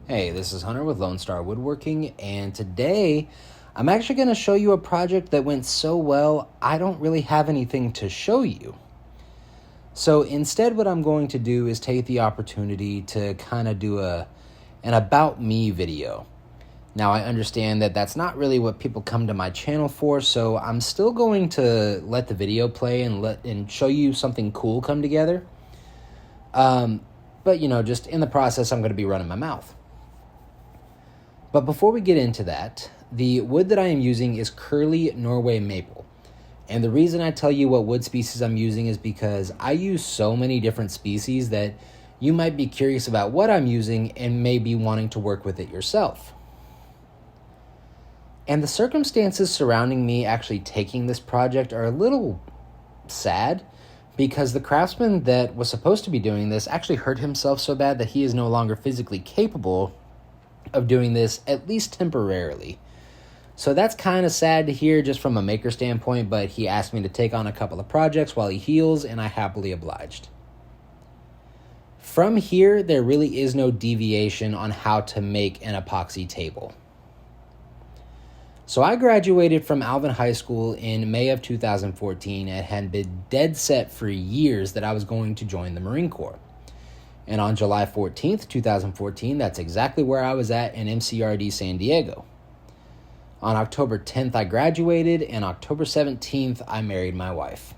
Hey, this is Hunter with Lonestar Woodworking, and today I'm actually going to show you a project that went so well, I don't really have anything to show you. So instead, what I'm going to do is take the opportunity to kind of do an about me video. Now, I understand that that's not really what people come to my channel for, so I'm still going to let the video play and show you something cool come together. But just in the process, I'm going to be running my mouth. But before we get into that, the wood that I am using is curly Norway maple. And the reason I tell you what wood species I'm using is because I use so many different species that you might be curious about what I'm using and may be wanting to work with it yourself. And the circumstances surrounding me actually taking this project are a little sad, because the craftsman that was supposed to be doing this actually hurt himself so bad that he is no longer physically capable of doing this, at least temporarily. So that's kind of sad to hear just from a maker standpoint, but he asked me to take on a couple of projects while he heals, and I happily obliged. From here, there really is no deviation on how to make an epoxy table. So I graduated from Alvin High School in May of 2014 and had been dead set for years that I was going to join the Marine Corps. And on July 14th, 2014, that's exactly where I was at in MCRD San Diego. On October 10th, I graduated, and October 17th, I married my wife.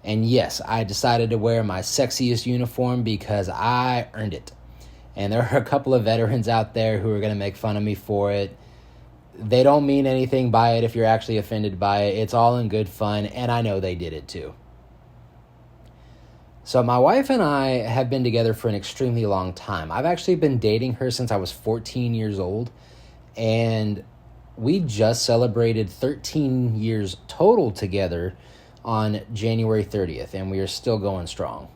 And yes, I decided to wear my sexiest uniform because I earned it. And there are a couple of veterans out there who are going to make fun of me for it. They don't mean anything by it if you're actually offended by it. It's all in good fun, and I know they did it too. So my wife and I have been together for an extremely long time. I've actually been dating her since I was 14 years old, and we just celebrated 13 years total together on January 30th, and we are still going strong.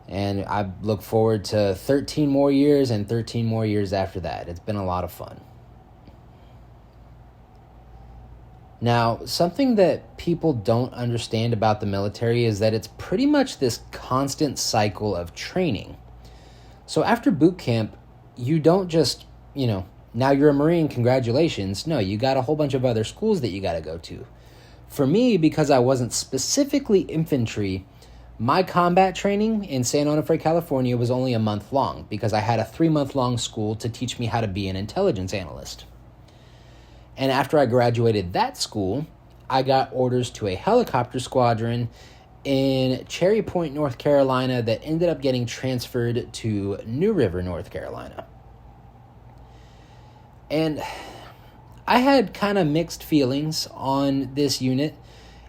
And I look forward to 13 more years and 13 more years after that. It's been a lot of fun. Now, something that people don't understand about the military is that it's pretty much this constant cycle of training. So after boot camp, you don't just, now you're a Marine, congratulations. No, you got a whole bunch of other schools that you got to go to. For me, because I wasn't specifically infantry, my combat training in San Onofre, California was only a month long because I had a 3-month-long school to teach me how to be an intelligence analyst. And after I graduated that school, I got orders to a helicopter squadron in Cherry Point, North Carolina that ended up getting transferred to New River, North Carolina. And I had kind of mixed feelings on this unit.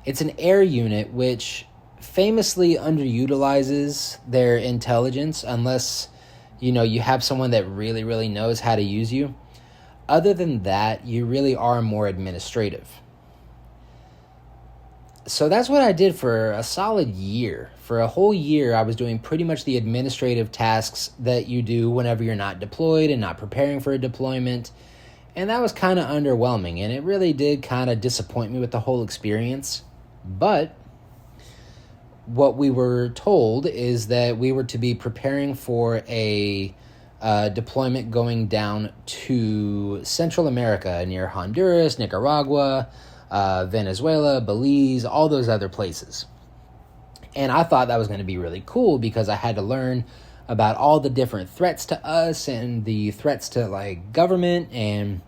It's an air unit which famously underutilizes their intelligence unless, you have someone that really, really knows how to use you. Other than that, you really are more administrative. So that's what I did for a solid year. For a whole year, I was doing pretty much the administrative tasks that you do whenever you're not deployed and not preparing for a deployment. And that was kind of underwhelming, and it really did kind of disappoint me with the whole experience. But what we were told is that we were to be preparing for a deployment going down to Central America near Honduras, Nicaragua, Venezuela, Belize, all those other places. And I thought that was going to be really cool because I had to learn about all the different threats to us and the threats to government and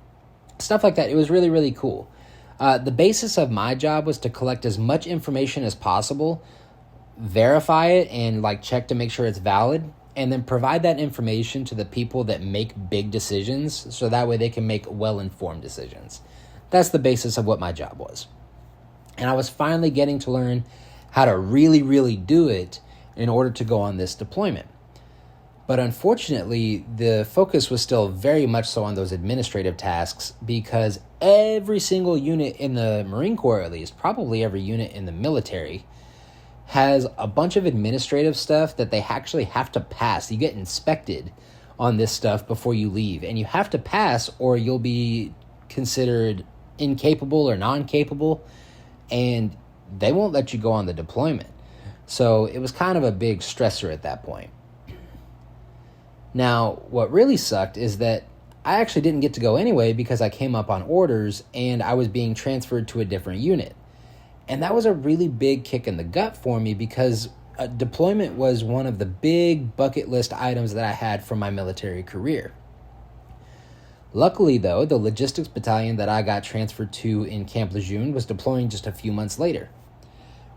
stuff like that. It was really, really cool. The basis of my job was to collect as much information as possible, verify it, and check to make sure it's valid, and then provide that information to the people that make big decisions so that way they can make well-informed decisions. That's the basis of what my job was. And I was finally getting to learn how to really, really do it in order to go on this deployment. But unfortunately, the focus was still very much so on those administrative tasks because every single unit in the Marine Corps, at least, probably every unit in the military, has a bunch of administrative stuff that they actually have to pass. You get inspected on this stuff before you leave, and you have to pass or you'll be considered incapable or non-capable, and they won't let you go on the deployment. So it was kind of a big stressor at that point. Now, what really sucked is that I actually didn't get to go anyway because I came up on orders and I was being transferred to a different unit. And that was a really big kick in the gut for me because deployment was one of the big bucket list items that I had from my military career. Luckily, though, the logistics battalion that I got transferred to in Camp Lejeune was deploying just a few months later.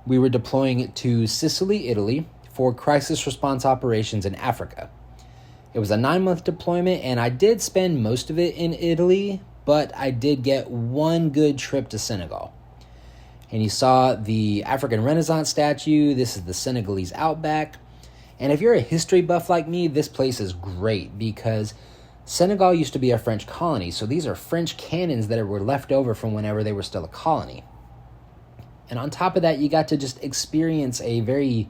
We were deploying to Sicily, Italy, for crisis response operations in Africa. It was a 9-month deployment, and I did spend most of it in Italy, but I did get one good trip to Senegal. And you saw the African Renaissance statue. This is the Senegalese outback. And if you're a history buff like me, this place is great because Senegal used to be a French colony, so these are French cannons that were left over from whenever they were still a colony. And on top of that, you got to just experience a very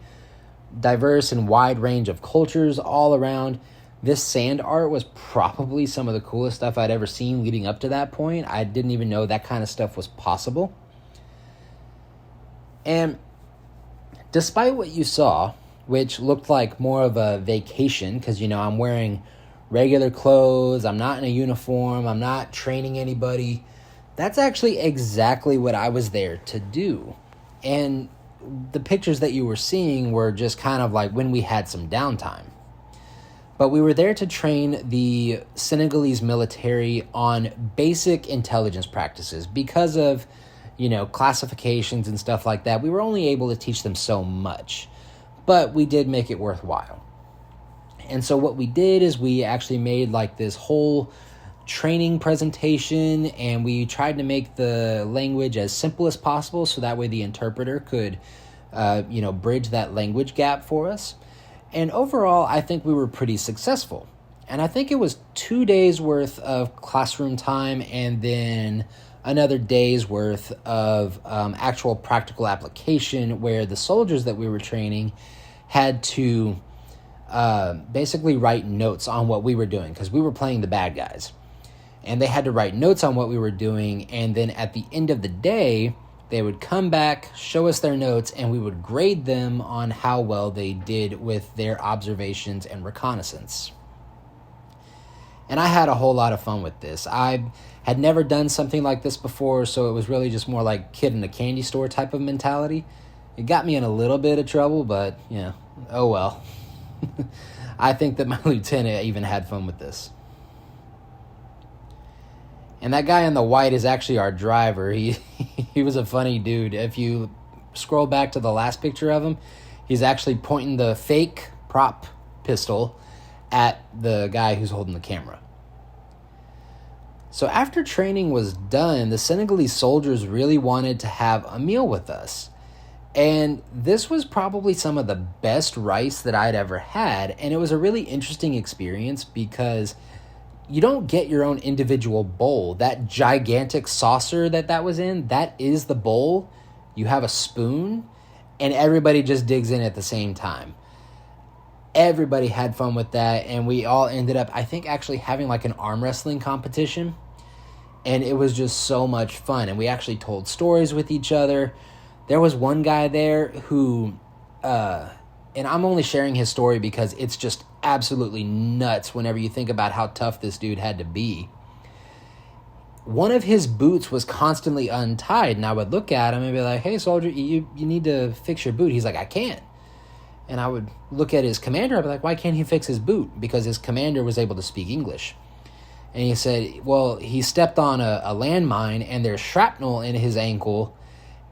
diverse and wide range of cultures all around. This sand art was probably some of the coolest stuff I'd ever seen leading up to that point. I didn't even know that kind of stuff was possible. And despite what you saw, which looked like more of a vacation, because, I'm wearing regular clothes, I'm not in a uniform, I'm not training anybody, that's actually exactly what I was there to do. And the pictures that you were seeing were just kind of like when we had some downtime. But we were there to train the Senegalese military on basic intelligence practices. Because of, classifications and stuff like that, we were only able to teach them so much. But we did make it worthwhile. And so what we did is we actually made like this whole training presentation, and we tried to make the language as simple as possible so that way the interpreter could, bridge that language gap for us. And overall, I think we were pretty successful. And I think it was 2 days worth of classroom time and then another day's worth of actual practical application where the soldiers that we were training had to basically write notes on what we were doing because we were playing the bad guys. And they had to write notes on what we were doing, and then at the end of the day, they would come back, show us their notes, and we would grade them on how well they did with their observations and reconnaissance. And I had a whole lot of fun with this. I had never done something like this before, so it was really just more like kid in a candy store type of mentality. It got me in a little bit of trouble, but, oh well. I think that my lieutenant even had fun with this. And that guy in the white is actually our driver. He was a funny dude. If you scroll back to the last picture of him, he's actually pointing the fake prop pistol at the guy who's holding the camera. So after training was done, the Senegalese soldiers really wanted to have a meal with us. And this was probably some of the best rice that I'd ever had. And it was a really interesting experience because you don't get your own individual bowl. That gigantic saucer that was in, that is the bowl. You have a spoon, and everybody just digs in at the same time. Everybody had fun with that, and we all ended up, I think, actually having like an arm wrestling competition. And it was just so much fun. And we actually told stories with each other. There was one guy there who, and I'm only sharing his story because it's just absolutely nuts whenever you think about how tough this dude had to be. One of his boots was constantly untied, and I would look at him and be like, hey, soldier, you need to fix your boot. He's like, I can't. And I would look at his commander. I'd be like, why can't he fix his boot? Because his commander was able to speak English. And he said, well, he stepped on a landmine, and there's shrapnel in his ankle,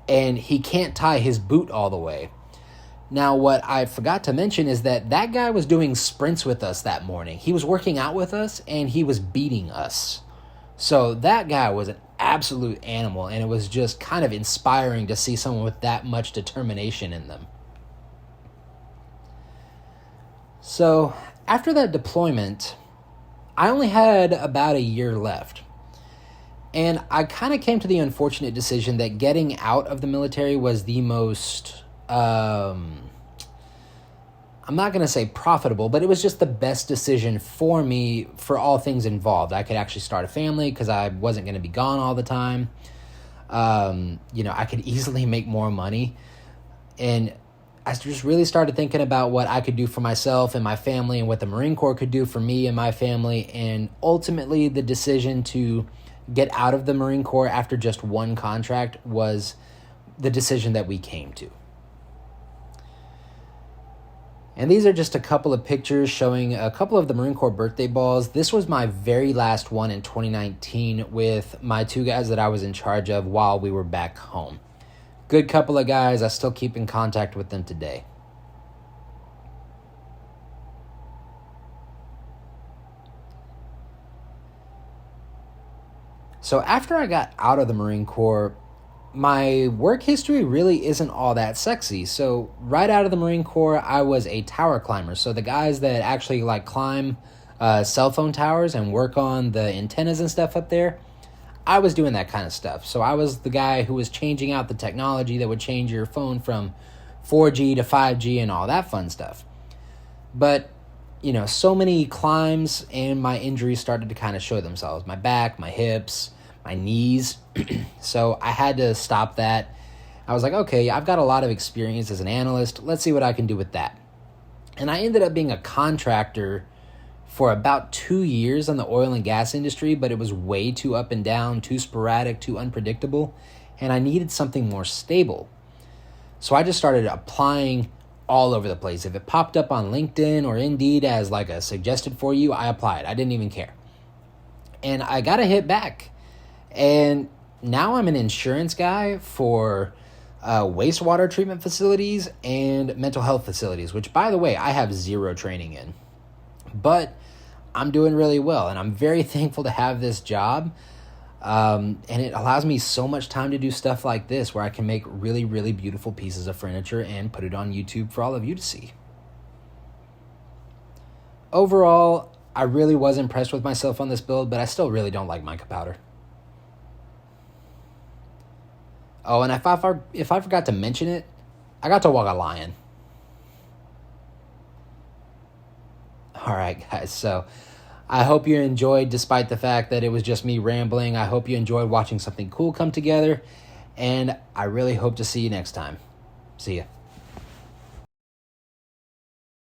and he can't tie his boot all the way. Now, what I forgot to mention is that guy was doing sprints with us that morning. He was working out with us, and he was beating us. So that guy was an absolute animal, and it was just kind of inspiring to see someone with that much determination in them. So after that deployment, I only had about a year left. And I kind of came to the unfortunate decision that getting out of the military was the most, I'm not going to say profitable, but it was just the best decision for me for all things involved. I could actually start a family because I wasn't going to be gone all the time. I could easily make more money. And I just really started thinking about what I could do for myself and my family and what the Marine Corps could do for me and my family. And ultimately, the decision to get out of the Marine Corps after just one contract was the decision that we came to. And these are just a couple of pictures showing a couple of the Marine Corps birthday balls. This was my very last one in 2019 with my two guys that I was in charge of while we were back home. Good couple of guys. I still keep in contact with them today. So after I got out of the Marine Corps, my work history really isn't all that sexy. So right out of the Marine Corps, I was a tower climber. So the guys that actually like climb cell phone towers and work on the antennas and stuff up there, I was doing that kind of stuff. So I was the guy who was changing out the technology that would change your phone from 4G to 5G and all that fun stuff. But, you know, so many climbs and my injuries started to kind of show themselves. My back, my hips, my knees. So I had to stop that. I was like, okay, I've got a lot of experience as an analyst. Let's see what I can do with that. And I ended up being a contractor for about 2 years on the oil and gas industry, but it was way too up and down, too sporadic, too unpredictable, and I needed something more stable. So I just started applying all over the place. If it popped up on LinkedIn or Indeed as like a suggested for you, I applied. I didn't even care. And I got a hit back. And now I'm an insurance guy for wastewater treatment facilities and mental health facilities, which, by the way, I have zero training in. But I'm doing really well, and I'm very thankful to have this job. And it allows me so much time to do stuff like this where I can make really, really beautiful pieces of furniture and put it on YouTube for all of you to see. Overall, I really was impressed with myself on this build, but I still really don't like mica powder. Oh, and if I forgot to mention it, I got to walk a lion. All right, guys, so I hope you enjoyed, despite the fact that it was just me rambling. I hope you enjoyed watching something cool come together, and I really hope to see you next time. See ya.